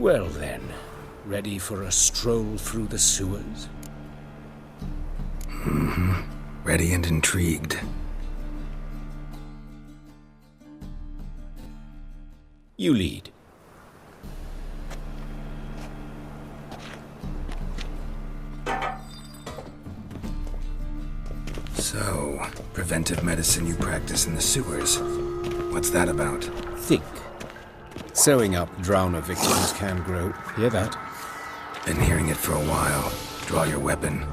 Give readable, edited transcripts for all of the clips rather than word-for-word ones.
Well then, ready for a stroll through the sewers? Ready and intrigued. You lead. So, preventive medicine you practice in the sewers. What's that about? Think. Sewing up drowner victims can grow. Hear that? Been hearing it for a while. Draw your weapon.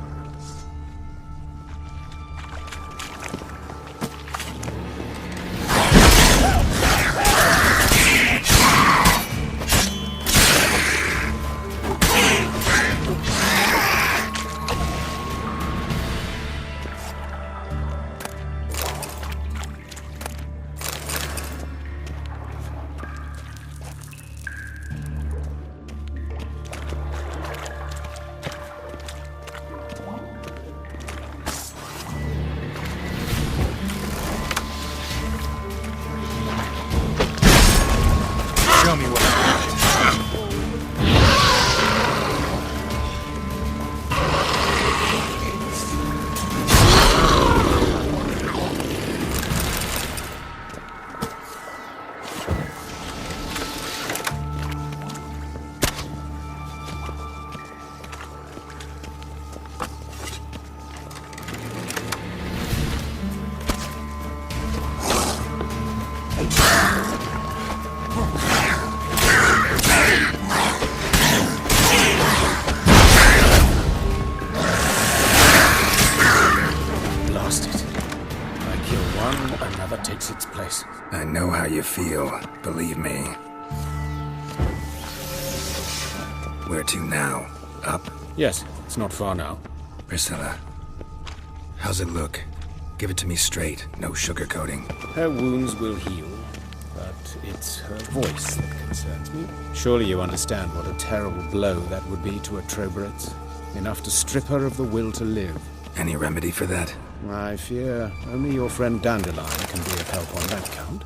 Show me what takes its place. I know how you feel, believe me. Where to now? Up? Yes, it's not far now. Priscilla, how's it look? Give it to me straight, no sugarcoating. Her wounds will heal, but it's her voice that concerns me. Surely you understand what a terrible blow that would be to a Trobritz. Enough to strip her of the will to live. Any remedy for that? I fear only your friend Dandelion can be of help on that count.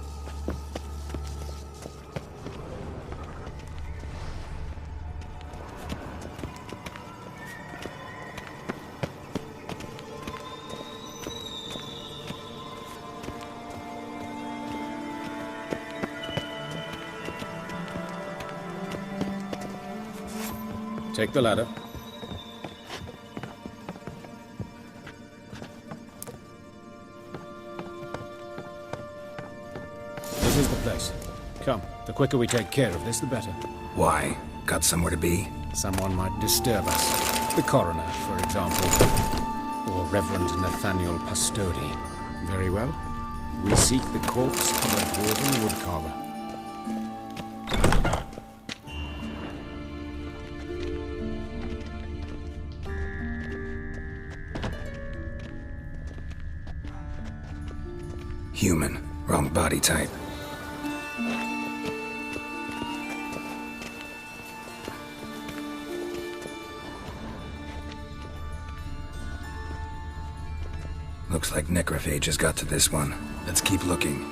Take the ladder. This is the place. Come, the quicker we take care of this, the better. Why? Got somewhere to be? Someone might disturb us. The coroner, for example. Or Reverend Nathaniel Pastodi. Very well. We seek the corpse of a dwarven woodcarver. Human. Wrong body type. Looks like necrophages got to this one. Let's keep looking.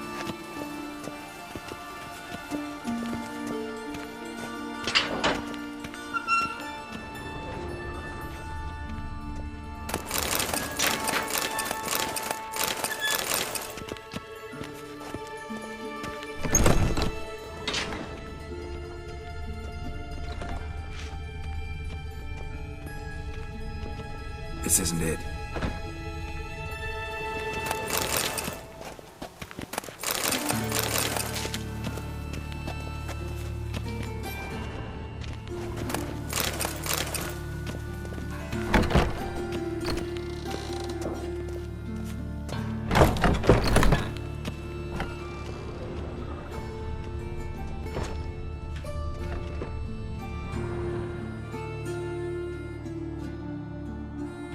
This isn't it.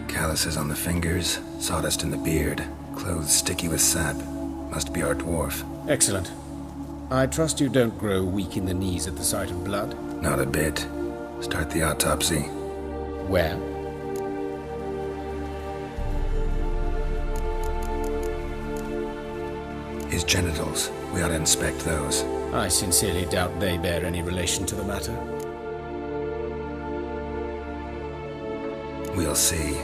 Calluses on the fingers, sawdust in the beard, clothes sticky with sap. Must be our dwarf. Excellent. I trust you don't grow weak in the knees at the sight of blood. Not a bit. Start the autopsy. Where? His genitals. We ought to inspect those. I sincerely doubt they bear any relation to the matter. We'll see.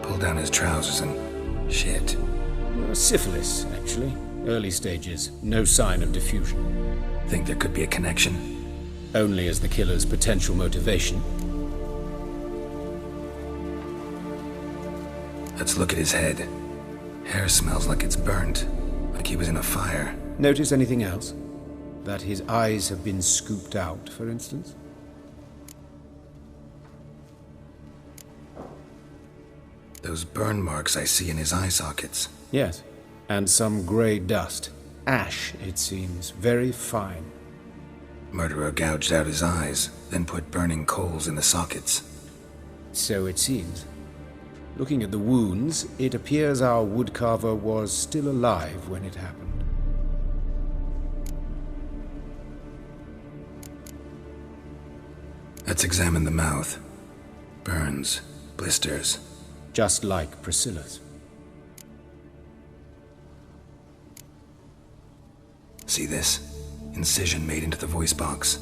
Pull down his trousers and... shit. Syphilis, actually. Early stages. No sign of diffusion. Think there could be a connection? Only as the killer's potential motivation. Let's look at his head. Hair smells like it's burnt. Like he was in a fire. Notice anything else? That his eyes have been scooped out, for instance? Those burn marks I see in his eye sockets. Yes. And some grey dust. Ash, it seems. Very fine. Murderer gouged out his eyes, then put burning coals in the sockets. So it seems. Looking at the wounds, it appears our woodcarver was still alive when it happened. Let's examine the mouth. Burns, blisters. Just like Priscilla's. See this? Incision made into the voice box.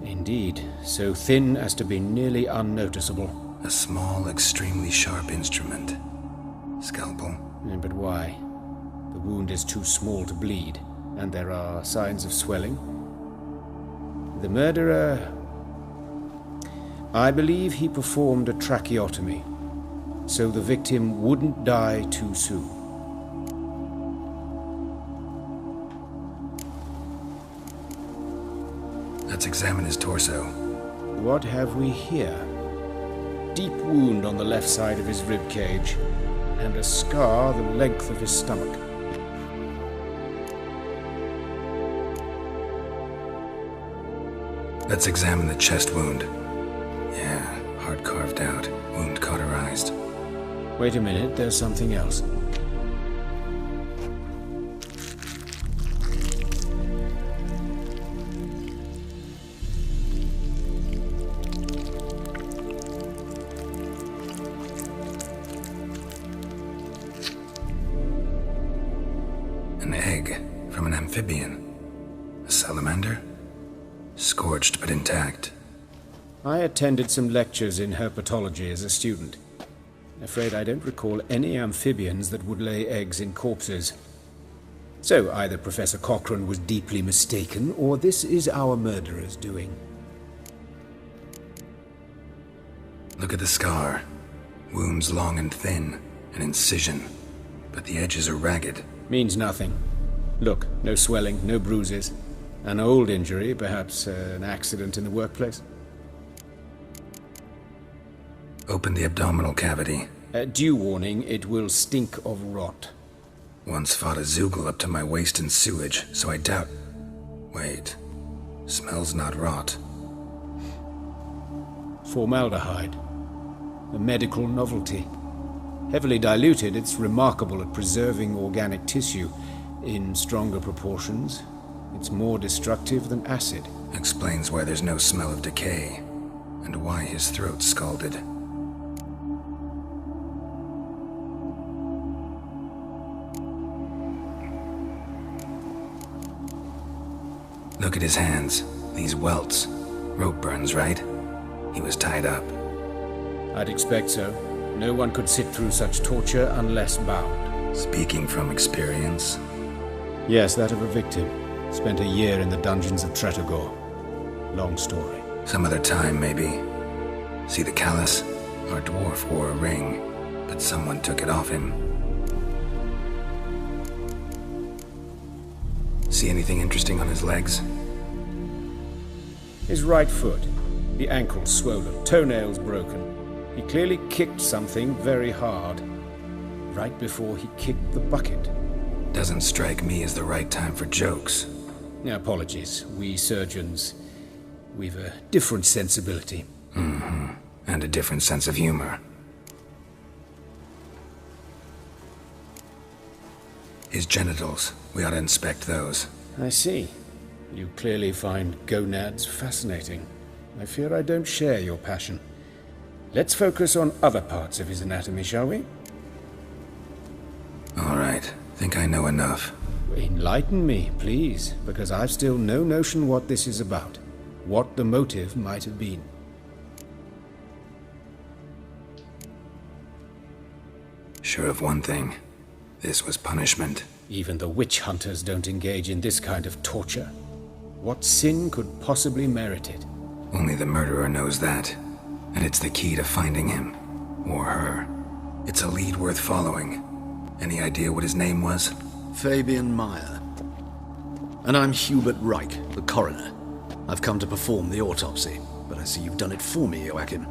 Indeed, so thin as to be nearly unnoticeable. A small, extremely sharp instrument. Scalpel. But why? The wound is too small to bleed, and there are signs of swelling. The murderer... I believe he performed a tracheotomy, so the victim wouldn't die too soon. Let's examine his torso. What have we here? Deep wound on the left side of his rib cage, and a scar the length of his stomach. Let's examine the chest wound. Yeah, heart carved out, wound cauterized. Wait a minute, there's something else. An egg from an amphibian. A salamander? Scorched but intact. I attended some lectures in herpetology as a student. Afraid I don't recall any amphibians that would lay eggs in corpses. So either Professor Cochrane was deeply mistaken, or this is our murderer's doing. Look at the scar. Wounds long and thin. An incision. But the edges are ragged. Means nothing. Look, no swelling, no bruises. An old injury, perhaps an accident in the workplace. Open the abdominal cavity. Due warning, it will stink of rot. Once fought a Zoogle up to my waist in sewage, so I doubt... Wait. Smells not rot. Formaldehyde. A medical novelty. Heavily diluted, it's remarkable at preserving organic tissue. In stronger proportions, it's more destructive than acid. Explains why there's no smell of decay, and why his throat's scalded. Look at his hands. These welts. Rope burns, right? He was tied up. I'd expect so. No one could sit through such torture unless bound. Speaking from experience? Yes, that of a victim. Spent a year in the dungeons of Tretogor. Long story. Some other time, maybe. See the callus? Our dwarf wore a ring, but someone took it off him. See anything interesting on his legs? His right foot. The ankle swollen, toenails broken. He clearly kicked something very hard. Right before he kicked the bucket. Doesn't strike me as the right time for jokes. Apologies. We surgeons, we've a different sensibility. Mm-hmm. And a different sense of humor. His genitals. We ought to inspect those. I see. You clearly find gonads fascinating. I fear I don't share your passion. Let's focus on other parts of his anatomy, shall we? All right. Think I know enough. Enlighten me, please, because I've still no notion what this is about. What the motive might have been. Sure of one thing. This was punishment. Even the witch hunters don't engage in this kind of torture. What sin could possibly merit it? Only the murderer knows that. And it's the key to finding him. Or her. It's a lead worth following. Any idea what his name was? Fabian Meyer. And I'm Hubert Reich, the coroner. I've come to perform the autopsy, but I see you've done it for me, Joachim.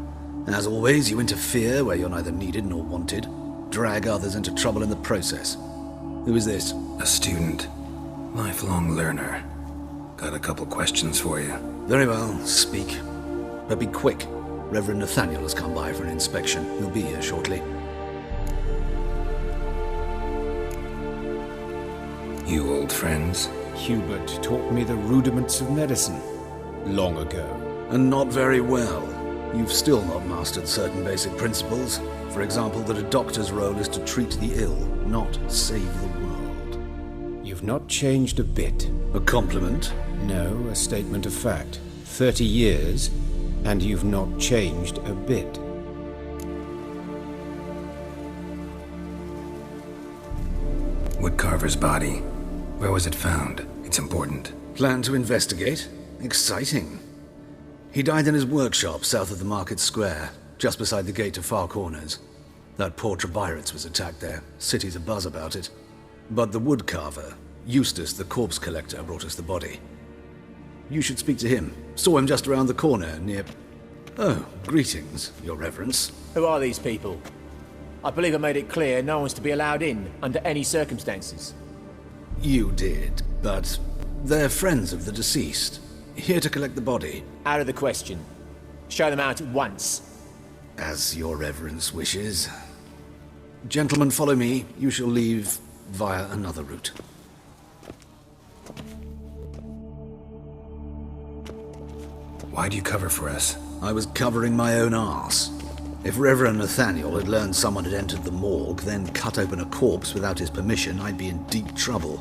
As always, you interfere where you're neither needed nor wanted. Drag others into trouble in the process. Who is this? A student. Lifelong learner. Got a couple questions for you. Very well, speak. But be quick. Reverend Nathaniel has come by for an inspection. He'll be here shortly. You old friends? Hubert taught me the rudiments of medicine long ago. And not very well. You've still not mastered certain basic principles. For example, that a doctor's role is to treat the ill, not save the world. You've not changed a bit. A compliment? No, a statement of fact. 30 years, and you've not changed a bit. Woodcarver's body. Where was it found? It's important. Plan to investigate? Exciting. He died in his workshop south of the market square, just beside the gate to Far Corners. That poor Trebirates was attacked there. City's abuzz about it. But the woodcarver, Eustace the corpse collector, brought us the body. You should speak to him. Saw him just around the corner near... Oh, greetings, Your Reverence. Who are these people? I believe I made it clear no one's to be allowed in under any circumstances. You did, but they're friends of the deceased. Here to collect the body. Out of the question. Show them out at once. As Your Reverence wishes. Gentlemen, follow me. You shall leave via another route. Why do you cover for us? I was covering my own arse. If Reverend Nathaniel had learned someone had entered the morgue, then cut open a corpse without his permission, I'd be in deep trouble.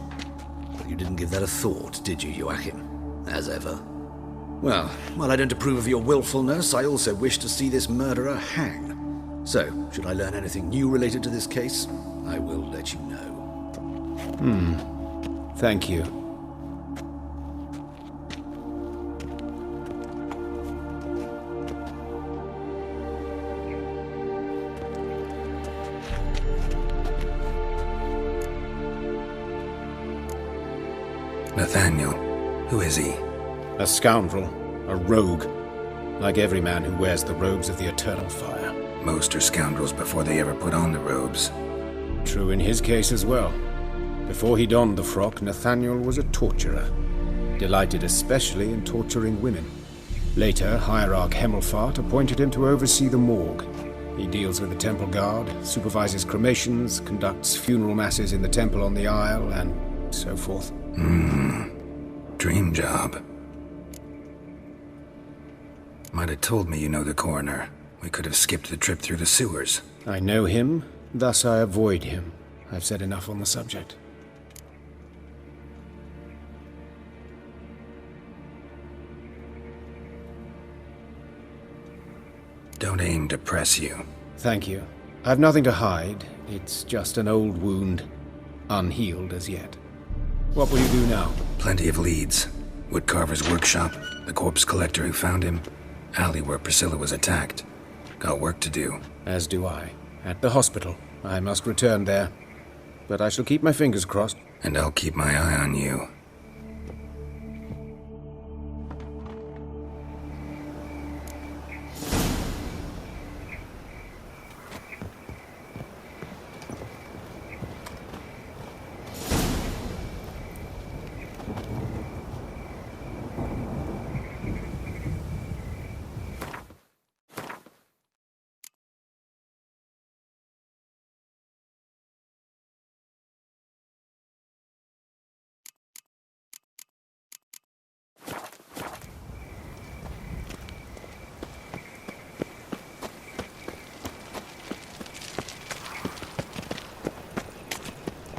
But you didn't give that a thought, did you, Joachim? As ever. Well, while I don't approve of your willfulness, I also wish to see this murderer hang. So, should I learn anything new related to this case, I will let you know. Thank you. Nathaniel. Who is he? A scoundrel, a rogue, like every man who wears the robes of the eternal fire. Most are scoundrels before they ever put on the robes. True in his case as well. Before he donned the frock, Nathaniel was a torturer, delighted especially in torturing women. Later, Hierarch Hemmelfart appointed him to oversee the morgue. He deals with the temple guard, supervises cremations, conducts funeral masses in the temple on the Isle, and so forth. Dream job. Might have told me you know the coroner. We could have skipped the trip through the sewers. I know him, thus I avoid him. I've said enough on the subject. Don't aim to press you. Thank you. I've nothing to hide. It's just an old wound, unhealed as yet. What will you do now? Plenty of leads. Woodcarver's workshop, the corpse collector who found him, alley where Priscilla was attacked. Got work to do. As do I. At the hospital. I must return there. But I shall keep my fingers crossed. And I'll keep my eye on you.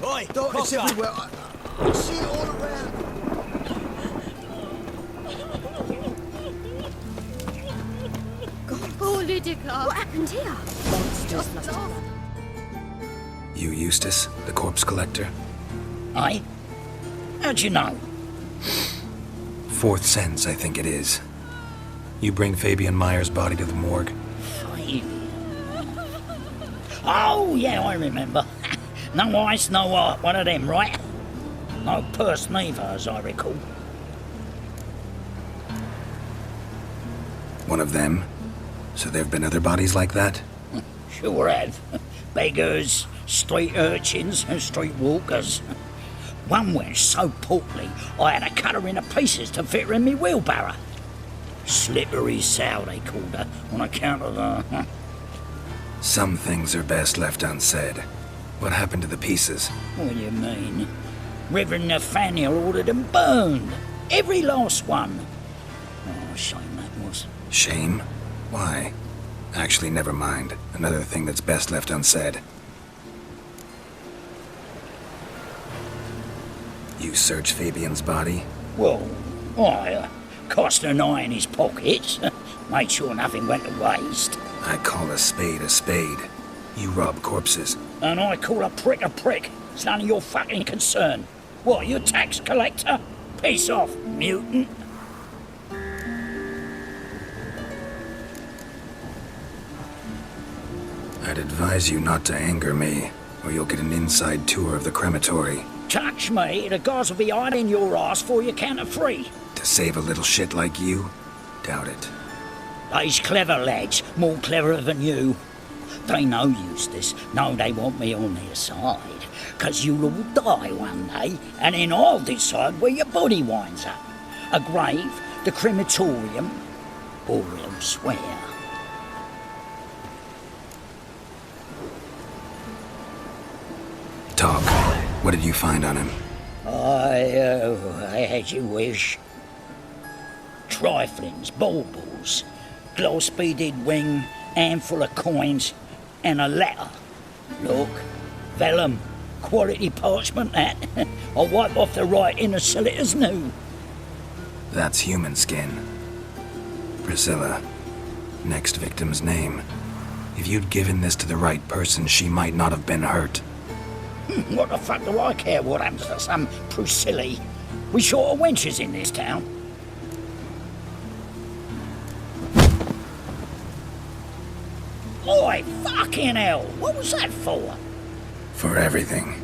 Oi, It's everywhere. I see it all around. Oh, Lydica. What happened here? Monsters must have. You Eustace, the corpse collector? Aye? How'd you know? Fourth sense, I think it is. You bring Fabian Meyer's body to the morgue? Fabian? Oh, yeah, I remember. No eyes, no heart, one of them, right? No purse neither, as I recall. One of them? So there have been other bodies like that? Sure have. Beggars, street urchins, and street walkers. One went so portly, I had to cut her into pieces to fit her in me wheelbarrow. Slippery sow, they called her, on account of the... Some things are best left unsaid. What happened to the pieces? What do you mean? Reverend Nathaniel ordered them burned. Every last one. Oh, shame that was. Shame? Why? Actually, never mind. Another thing that's best left unsaid. You searched Fabian's body? Well, I cast an eye in his pockets. Made sure nothing went to waste. I call a spade a spade. You rob corpses. And I call a prick a prick. It's none of your fucking concern. What, you tax collector? Piss off, mutant. I'd advise you not to anger me, or you'll get an inside tour of the crematory. Touch me, the guards will be hiding your ass for your count of three. To save a little shit like you? Doubt it. They's clever lads, more cleverer than you. They know Eustace, know they want me on their side. 'Cause you'll all die one day, and then I'll decide where your body winds up. A grave, the crematorium, or elsewhere. Talk. What did you find on him? I had you wish. Triflings, baubles, gloss-beaded wing, handful of coins, and a letter. Look, vellum, quality parchment that. I'll wipe off the writing and sell it as new. That's human skin. Priscilla. Next victim's name. If you'd given this to the right person, she might not have been hurt. What the fuck do I care what happens to some Priscilla? We short of wenches in this town. Oi, fucking hell! What was that for? For everything.